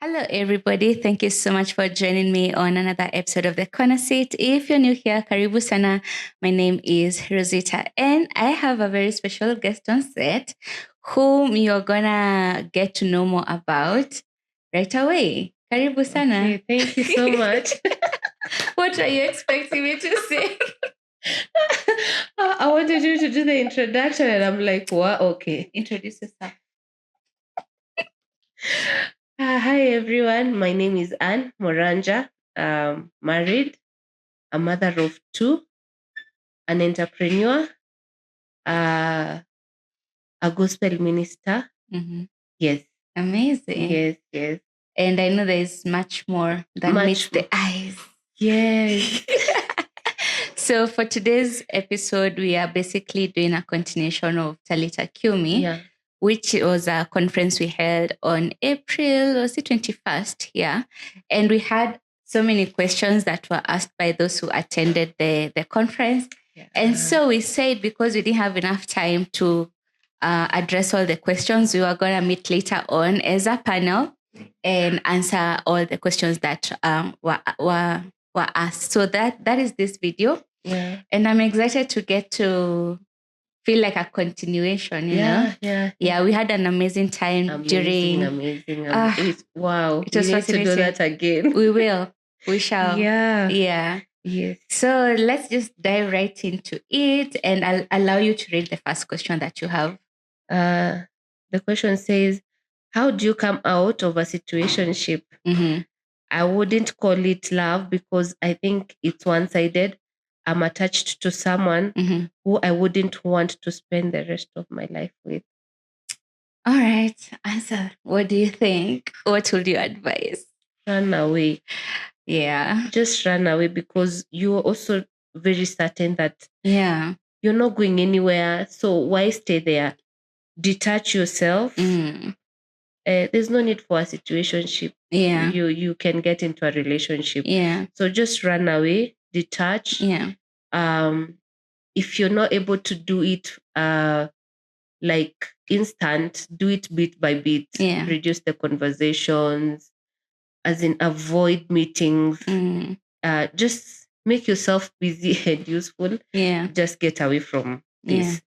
Hello, everybody. Thank you so much for joining me on another episode of the Corner Seat. If you're new here, karibu sana. My name is Rozitta, and I have a very special guest on set whom you're gonna get to know more about right away. Karibu sana. Okay, thank you so much. What are you expecting me to say? I wanted you to do the introduction, and I'm like, what? Okay. Introduce yourself. Hi, everyone. My name is Anne Muranja. Married, a mother of two, an entrepreneur, a gospel minister. Mhm. Yes, Amazing. yes. And I know there's much more than Much meets the eyes. Yes. So for today's episode, we are basically doing a continuation of Talita Kumi, Yeah. which was a conference we held on April, was it 21st? Yeah. And we had so many questions that were asked by those who attended the conference. Yeah. And so we said, because we didn't have enough time to address all the questions, we were going to meet later on as a panel and answer all the questions that were asked. So that is this video. Yeah. And I'm excited to get to feel like a continuation, you know? Yeah, we had an amazing time during... Amazing. Wow. It was we need to do fascinating. that again. We will. We shall. Yeah. Yes. So let's just dive right into it, and I'll allow you to read the first question that you have. The question says, how do you come out of a situationship? Mm-hmm. I wouldn't call it love because I think it's one-sided. I'm attached to someone who I wouldn't want to spend the rest of my life with. All right. Answer. What do you think? What would you advise? Run away. Yeah. Just run away, because you're also very certain that Yeah. you're not going anywhere. So why stay there? Detach yourself. There's no need for a situationship. Yeah. You can get into a relationship. Yeah. So just run away, detach. Yeah. If you're not able to do it like instant, do it bit by bit. Yeah. Reduce the conversations, as in avoid meetings. Just make yourself busy and useful. Yeah. Just get away from this. Yeah.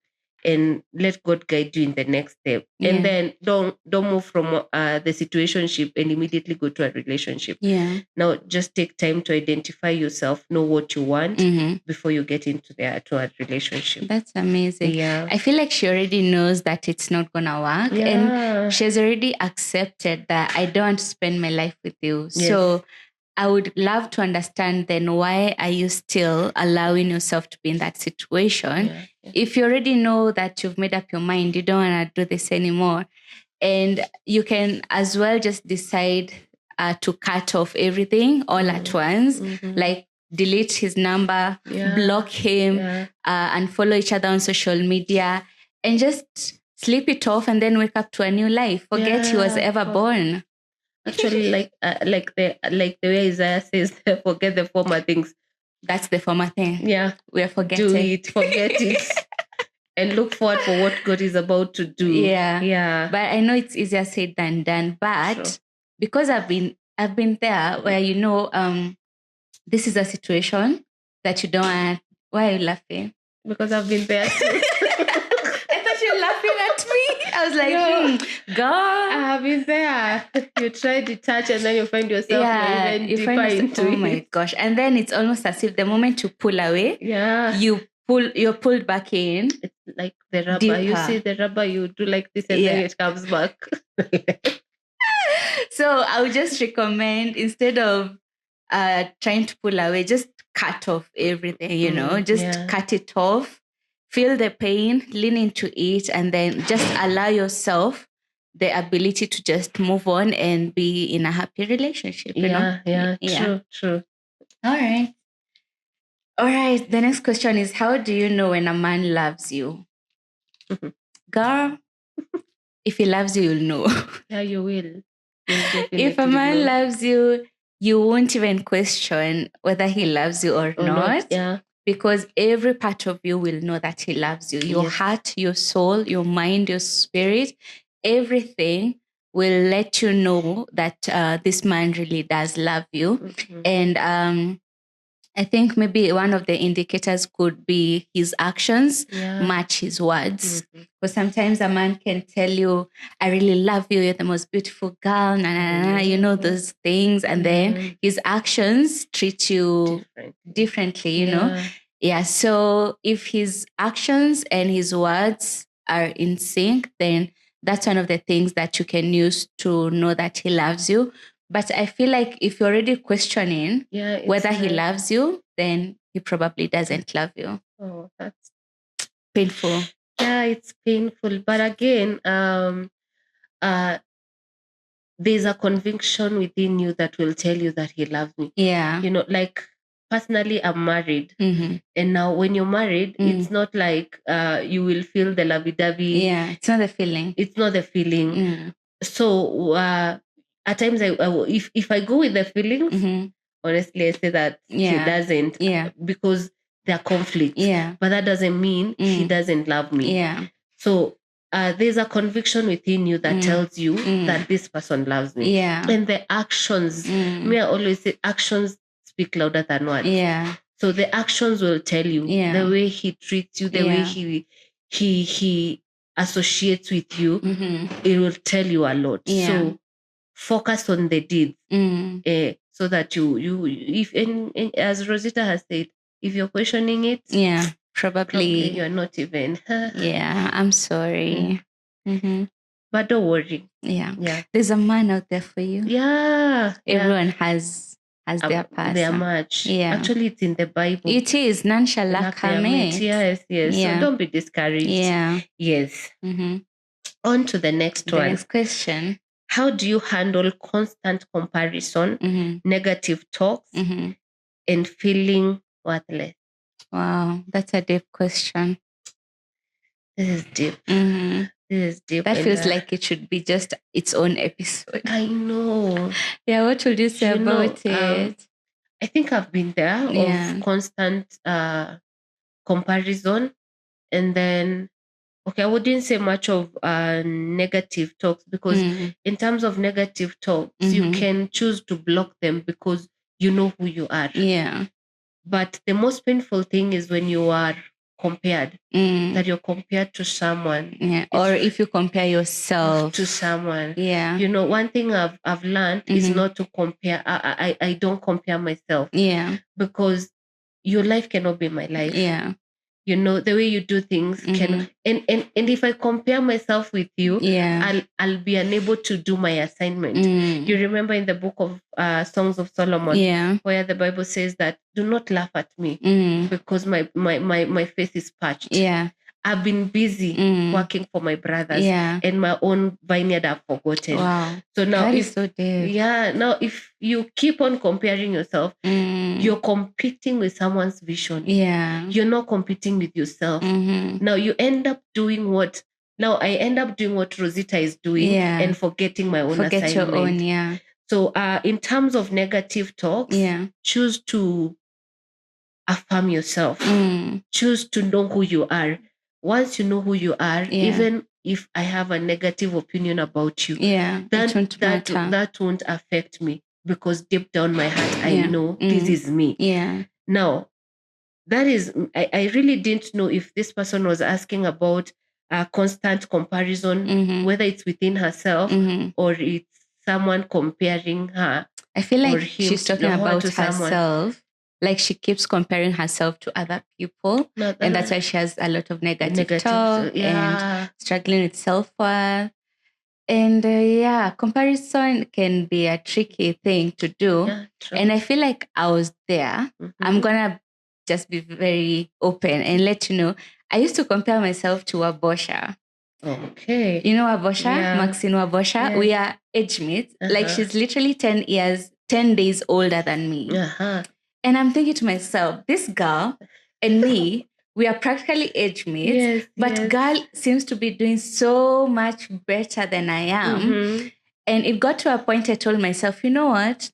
And let God guide you in the next step. Yeah. And then don't move from the situationship and immediately go to a relationship. Yeah. Now, just take time to identify yourself, know what you want before you get into a relationship. That's amazing. Yeah. I feel like she already knows that it's not gonna work, and she's already accepted that I don't want to spend my life with you. Yes. So I would love to understand then, why are you still allowing yourself to be in that situation? Yeah. If you already know that you've made up your mind, you don't want to do this anymore. And you can as well just decide to cut off everything all at once, like delete his number, block him, and follow each other on social media, and just sleep it off and then wake up to a new life. Forget he was ever born. Actually, like the way Isaiah says, forget the former things. That's the former thing. Yeah. We are forgetting. Do it, forget it. And look forward for what God is about to do. Yeah. But I know it's easier said than done. But because I've been there where, you know, this is a situation that you don't want. Why are you laughing? Because I've been there too. I thought you were laughing at me. I was like, God. I have been there. You try to detach and then you find yourself even deeper into it. Oh my gosh. And then it's almost as if the moment you pull away, you're pulled back in. It's like the rubber. Deeper. You see the rubber, you do like this and then it comes back. So I would just recommend, instead of trying to pull away, just cut off everything, you know, just cut it off. Feel the pain, lean into it, and then just allow yourself the ability to just move on and be in a happy relationship. You know? True. All right. The next question is, how do you know when a man loves you? Girl, if he loves you, you'll know. Yeah, you will. If a man loves you, you won't even question whether he loves you or not. Yeah. Because every part of you will know that he loves you. Your heart, your soul, your mind, your spirit, everything will let you know that this man really does love you. Mm-hmm. And I think maybe one of the indicators could be his actions match his words. Because sometimes a man can tell you, I really love you, you're the most beautiful girl, you know, those things. And then his actions treat you differently, you know. Yeah. So if his actions and his words are in sync, then that's one of the things that you can use to know that he loves you. But I feel like if you're already questioning whether he loves you, then he probably doesn't love you. Oh, that's painful. Yeah, it's painful. But again, there's a conviction within you that will tell you that he loves me. Yeah. You know, like personally, I'm married. Mm-hmm. And now when you're married, it's not like you will feel the lovey-dovey. Yeah, it's not the feeling. It's not the feeling. So at times, if I go with the feelings, honestly, I say that he doesn't. Because there are conflicts. But that doesn't mean he doesn't love me. So there's a conviction within you that tells you that this person loves me. And the actions, me, I always say actions speak louder than words. So the actions will tell you the way he treats you, the way he associates with you, it will tell you a lot. So focus on the deeds, so that you if and as Rozitta has said, if you're questioning it, probably you're not even. I'm sorry. But don't worry. There's a man out there for you. Everyone has their person. Their match. Actually, it's in the Bible. It is. None shall lack her mate. Yes. So don't be discouraged. Yes. On to the next one. Next question. How do you handle constant comparison, negative talks, and feeling worthless? Wow, that's a deep question. This is deep. This is deep. That feels like it should be just its own episode. I know. Yeah, what would you say about it? I think I've been there of constant comparison. And then, okay, I wouldn't say much of negative talks, because in terms of negative talks, you can choose to block them because you know who you are. But the most painful thing is when you are compared, that you're compared to someone. Or if you compare yourself to someone. You know, one thing I've learned is not to compare. I don't compare myself. Because your life cannot be my life. You know, the way you do things can, and if I compare myself with you, I'll be unable to do my assignment. You remember in the book of Songs of Solomon, where the Bible says that do not laugh at me because my face is parched. I've been busy working for my brothers, and my own vineyard I've forgotten. Wow. So now that is so deep. Now if you keep on comparing yourself, you're competing with someone's vision. You're not competing with yourself. Now you end up doing what I end up doing what Rozitta is doing and forgetting my own assignment. Your own, So in terms of negative talks, choose to affirm yourself. Choose to know who you are. Once you know who you are, even if I have a negative opinion about you, that won't affect me, because deep down my heart, I know this is me. Now, that is, I really didn't know if this person was asking about a constant comparison, whether it's within herself or it's someone comparing her. I feel like she's talking about herself. Like she keeps comparing herself to other people. And that's why she has a lot of negative talk and struggling with self-worth. And comparison can be a tricky thing to do. And I feel like I was there. I'm going to just be very open and let you know. I used to compare myself to Wabosha. Okay. You know Wabosha? Maxine Wabosha? We are age mates. Like she's literally 10 days older than me. And I'm thinking to myself, this girl and me, we are practically age mates, but girl seems to be doing so much better than I am. And it got to a point I told myself, you know what?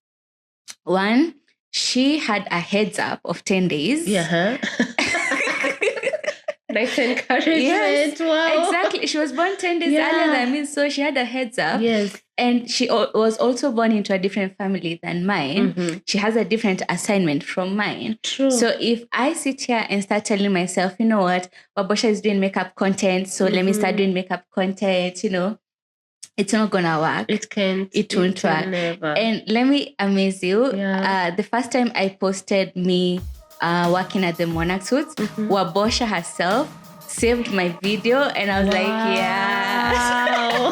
One, she had a heads up of 10 days. Nice encouragement. Yes, wow. Exactly. She was born 10 days earlier than me, so she had a heads up. Yes. And she was also born into a different family than mine. Mm-hmm. She has a different assignment from mine. True. So if I sit here and start telling myself, you know what, Wabosha is doing makeup content, so let me start doing makeup content, it's not gonna work. It can't. It won't work. Never. And let me amaze you. Yeah. The first time I posted me working at the Monarch Suites, Wabosha herself saved my video, and I was like, yeah.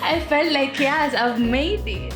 I felt like, yes, I've made it.